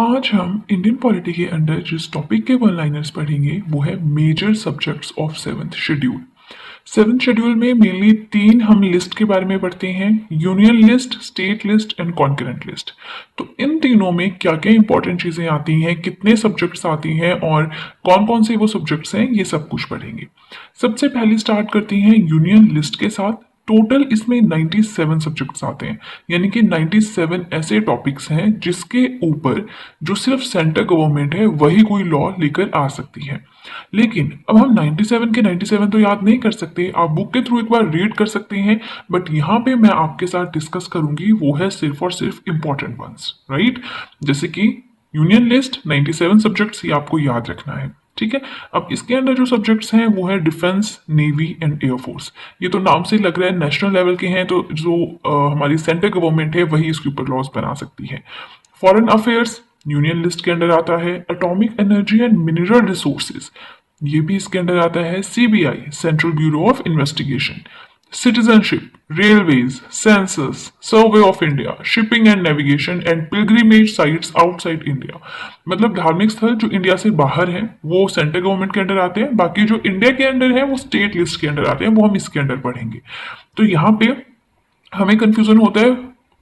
आज हम Indian polity के अंदर जिस टॉपिक के वन लाइनर्स पढ़ेंगे वो है major subjects of seventh schedule. Seventh schedule में मेनली तीन हम लिस्ट के बारे में पढ़ते हैं, union list, state list and concurrent list. तो इन तीनों में क्या क्या इंपॉर्टेंट चीजें आती हैं, कितने सब्जेक्ट्स आती हैं और कौन कौन से वो सब्जेक्ट्स हैं, ये सब कुछ पढ़ेंगे। सबसे पहले स्टार्ट करते हैं यूनियन लिस्ट के साथ। टोटल इसमें 97 सब्जेक्ट्स आते हैं, यानी कि 97 ऐसे टॉपिक्स हैं जिसके ऊपर जो सिर्फ सेंटर गवर्नमेंट है वही कोई लॉ लेकर आ सकती है। लेकिन अब हम 97 के 97 तो याद नहीं कर सकते, आप बुक के थ्रू एक बार रीड कर सकते हैं, बट यहाँ पे मैं आपके साथ डिस्कस करूंगी वो है सिर्फ और सिर्फ इंपॉर्टेंट वंस, राइट। जैसे कि यूनियन लिस्ट 97 सब्जेक्ट्स, ये आपको याद रखना है, ठीक है। अब इसके अंदर जो सब्जेक्ट्स हैं वो है डिफेंस, नेवी एंड एयरफोर्स। ये तो नाम से लग रहा है नेशनल लेवल के हैं, तो जो हमारी सेंट्रल गवर्नमेंट है वही इसके ऊपर लॉज बना सकती है। फॉरेन अफेयर्स यूनियन लिस्ट के अंदर आता है। Atomic energy and mineral resources, ये भी इसके अंदर आता है। CBI, central bureau of investigation. Citizenship, railways, census, survey of India, shipping and navigation and pilgrimage sites outside India. मतलब धार्मिक स्थल जो इंडिया से बाहर हैं वो सेंट्रल गवर्नमेंट के अंडर आते हैं, बाकी जो इंडिया के अंडर है वो स्टेट लिस्ट के अंडर आते हैं, वो हम इसके अंडर पढ़ेंगे। तो यहाँ पे हमें कंफ्यूजन होता है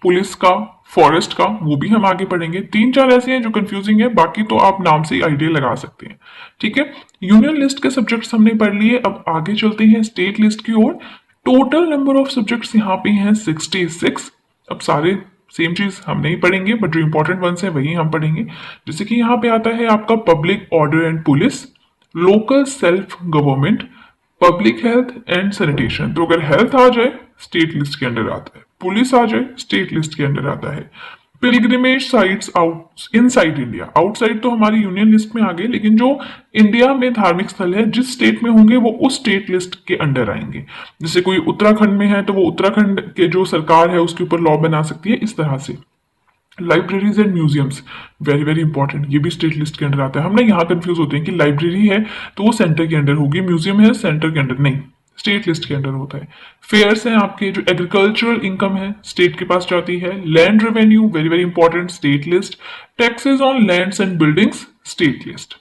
पुलिस का, फॉरेस्ट का, वो भी हम आगे पढ़ेंगे। तीन चार ऐसे हैं जो कंफ्यूजिंग है, बाकी तो आप नाम से ही आइडिया लगा सकते हैं, ठीक है। यूनियन लिस्ट के सब्जेक्ट्स हमने पढ़ लिए, अब आगे चलते हैं स्टेट लिस्ट की ओर। टोटल नंबर ऑफ सब्जेक्ट्स यहाँ पे हैं 66। अब सारे सेम चीज हम नहीं पढ़ेंगे, बट जो इंपॉर्टेंट वंस हैं वही हम पढ़ेंगे। जैसे कि यहाँ पे आता है आपका public order and police, local self government, public health and sanitation. तो अगर हेल्थ आ जाए स्टेट लिस्ट के अंडर आता है, पुलिस आ जाए स्टेट लिस्ट के अंडर आता है। Pilgrimage sites out inside India, outside तो हमारी यूनियन लिस्ट में आ गए, लेकिन जो इंडिया में धार्मिक स्थल है जिस स्टेट में होंगे वो उस स्टेट लिस्ट के अंडर आएंगे। जैसे कोई उत्तराखंड में है तो वो उत्तराखंड के जो सरकार है उसके ऊपर लॉ बना सकती है, इस तरह से। Libraries and museums, very very important, ये भी स्टेट लिस्ट के अंडर आता है। हम ना यहाँ कंफ्यूज होते हैं कि लाइब्रेरी है तो वो सेंटर के अंडर होगी, म्यूजियम है सेंटर के अंडर नहीं, स्टेट लिस्ट के अंडर होता है। फेयर्स हैं आपके, जो एग्रीकल्चरल इनकम है स्टेट के पास जाती है। Land revenue, very very important, state list. Taxes on lands and buildings, state list,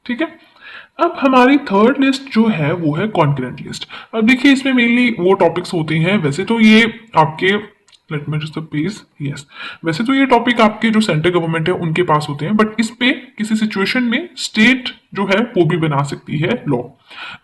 ठीक है। अब हमारी थर्ड लिस्ट जो है वो है कॉन्करेंट लिस्ट। अब देखिए इसमें मेनली वो टॉपिक्स होते हैं, वैसे तो ये आपके, let me just the page, yes, वैसे तो ये टॉपिक आपके जो सेंट्रल गवर्नमेंट है उनके पास होते हैं, बट इस पे किसी सिचुएशन में स्टेट जो है वो भी बना सकती है लॉ।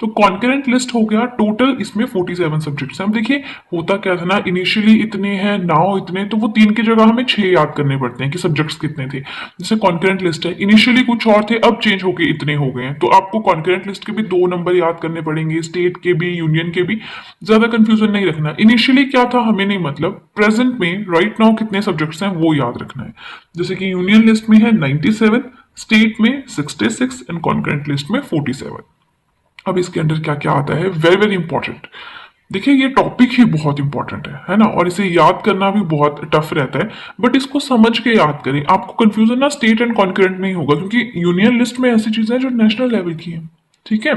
तो कॉन्करेंट लिस्ट हो गया। टोटल इसमें 47 सब्जेक्ट्स हैं। अब देखिए होता क्या था ना, इनिशियली इतने हैं, नाउ इतने, तो वो तीन की जगह हमें 6 याद करने पड़ते हैं कि सब्जेक्ट्स कितने थे। जैसे कॉन्करेंट लिस्ट है, इनिशियली कुछ और थे, अब चेंज होके इतने हो गए हैं, तो आपको कॉन्करेंट लिस्ट के भी 2 नंबर याद करने पड़ेंगे, स्टेट के भी, यूनियन के भी। ज्यादा कंफ्यूजन नहीं रखना, इनिशियली क्या था हमें नहीं मतलब, प्रेजेंट में राइट नाउ कितने सब्जेक्ट्स हैं वो याद रखना है। जैसे कि यूनियन लिस्ट में है 97, स्टेट में 66 एंड कॉन्करेंट लिस्ट में 47। अब इसके अंदर क्या क्या आता है, वेरी वेरी इंपॉर्टेंट। देखिए ये टॉपिक ही बहुत इंपॉर्टेंट है ना, और इसे याद करना भी बहुत टफ रहता है, बट इसको समझ के याद करें, आपको कंफ्यूजन ना स्टेट एंड कॉन्करेंट नहीं होगा, क्योंकि यूनियन लिस्ट में ऐसी चीजें हैं जो नेशनल लेवल की हैं, ठीक है।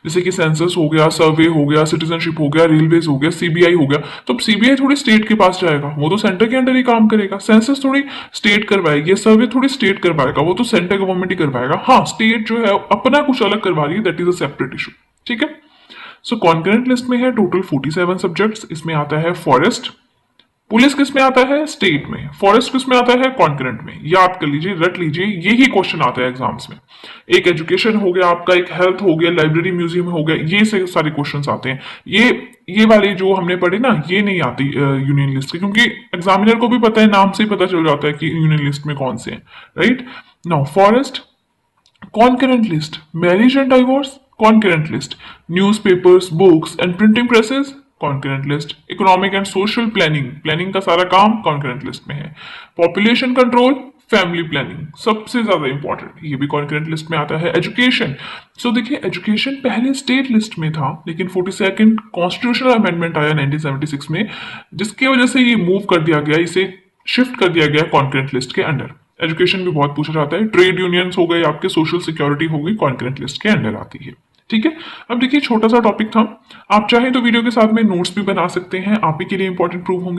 जैसे कि सेंसस हो गया, सर्वे हो गया, सिटीजनशिप हो गया, रेलवेज हो गया, सीबीआई हो गया। तो अब सीबीआई थोड़ी स्टेट के पास जाएगा, वो तो सेंटर के अंडर ही काम करेगा। सेंसस थोड़ी स्टेट करवाएगी, सर्वे थोड़ी स्टेट करवाएगा, वो तो सेंटर गवर्नमेंट ही करवाएगा। हाँ, स्टेट जो है अपना कुछ अलग करवा रही है, that is a separate issue, ठीक है। सो कॉन्करेंट लिस्ट में है टोटल 47 सब्जेक्ट्स। इसमें आता है फॉरेस्ट। पुलिस किस में आता है, स्टेट में। फॉरेस्ट किस में आता है, कॉन्करेंट में। याद कर लीजिए, रट लीजिए, यही क्वेश्चन आता है एग्जाम्स में। एक एजुकेशन हो गया आपका, एक हेल्थ हो गया, लाइब्रेरी म्यूजियम हो गया, ये से सारे क्वेश्चंस आते हैं। ये वाले जो हमने पढ़े ना, ये नहीं आती यूनियन लिस्ट के, क्योंकि एग्जामिनर को भी पता है, नाम से ही पता चल जाता है कि यूनियन लिस्ट में कौन से हैं, right. Now forest, concurrent list, marriage and divorce, concurrent list, newspapers, books and printing presses, concurrent list, economic and social planning, planning का सारा काम कॉन्करेंट लिस्ट में है। पॉपुलेशन कंट्रोल, फैमिली प्लानिंग, सबसे ज्यादा इंपॉर्टेंट, ये भी कॉन्करेंट लिस्ट में आता है। एजुकेशन, सो देखिए एजुकेशन पहले स्टेट लिस्ट में था, लेकिन 42nd कॉन्स्टिट्यूशनल अमेंडमेंट आया 1976 में, जिसकी वजह से ये मूव कर दिया गया, इसे शिफ्ट कर दिया गया कॉन्करेंट लिस्ट के अंडर। एजुकेशन भी बहुत पूछा जाता है। ट्रेड यूनियंस हो गए आपके, सोशल सिक्योरिटी हो गई, कॉन्करेंट लिस्ट के अंडर आती है, ठीक है। अब देखिए छोटा सा टॉपिक था, आप चाहें तो वीडियो के साथ में नोट्स भी बना सकते हैं, आप ही के लिए इंपॉर्टेंट प्रूव होंगे।